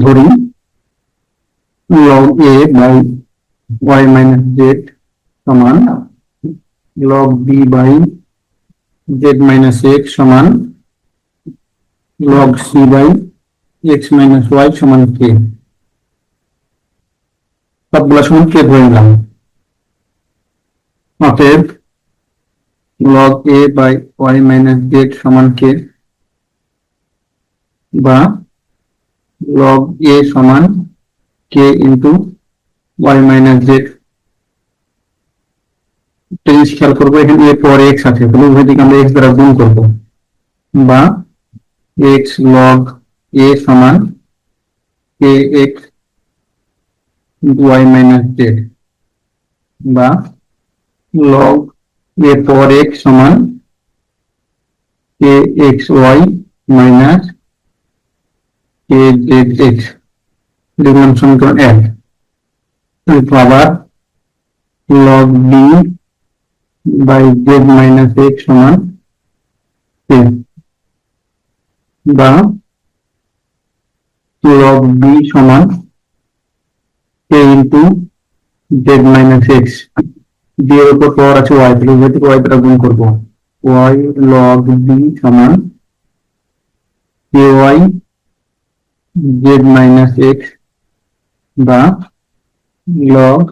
ধরি log a by y minus z সমান log b by z minus x সমান log c by x minus y সমান k। সবগুলো সমান k ধরে নিলাম। অতএব log a by y minus z সমান k বা log a সমান k into y minus z। জিনিস খেয়াল করবো, এখানে a পর x আছে, তাহলে উভয় দিকে আমরা x দ্বারা গুণ করবো, বা x log a সমান kx y minus z, বা log a পর x সমান kxy minus kzx। লিখলাম সমীকরণ 1। আবার log b by z minus x সমান k, বা log b সমান k into z minus x। b এর উপর পাওয়ার আছে y, তাহলে y থেকে y দ্বারা গুণ করবো, y log b সমান ky z minus x, বা log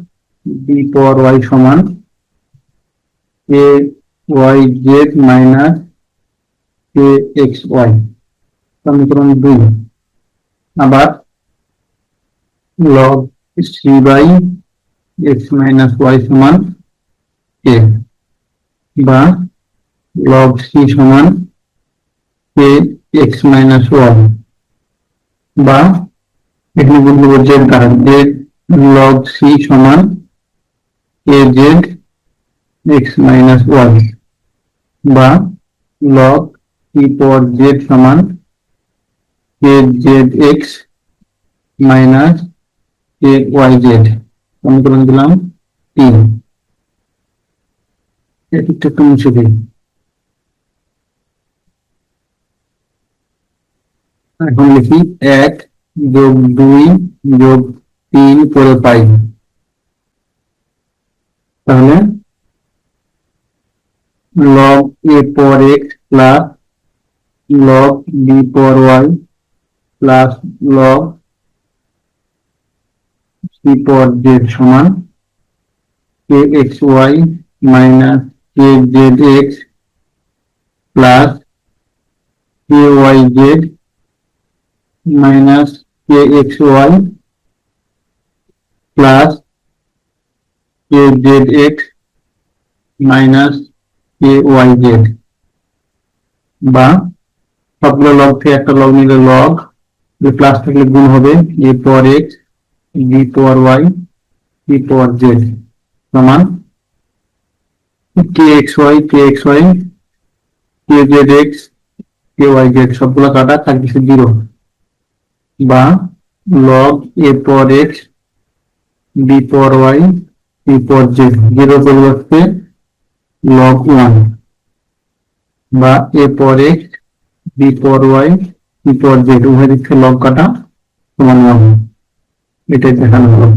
b পাওয়ার y সমান kyz minus kxy। সমীকরণ 2। আবার log c by x minus y সমান k, বা log c সমান kx minus y, বা এখানে গুণ করবো z দ্বারা, z log c সমান kz x minus y, বা log c পাওয়ার z সমান kzx minus kyz। সমীকরণ দিলাম 3। এটা একটু মুছে দিই। এখন লিখি 1 যোগ 2 যোগ 3 করে পাই, তাহলে log a power x plus log b power y plus log c power z সমান kxy minus kzx plus kyz minus kxy plus kzx minus kyz, বা সবগুলো লগ থেকে একটা লগ নিলে লগ, প্লাস থাকলে গুণ হবে a power x b power y c power z সমান kxy kxy kzx kyz সবগুলো কাটা থাকছে 0, বা log a power x b power y c power z 0 পরিবর্তে log 1, বা a power x b power y c power z উভয় দিক থেকে লগ কাটা সমান 1। এটাই দেখানো হলো।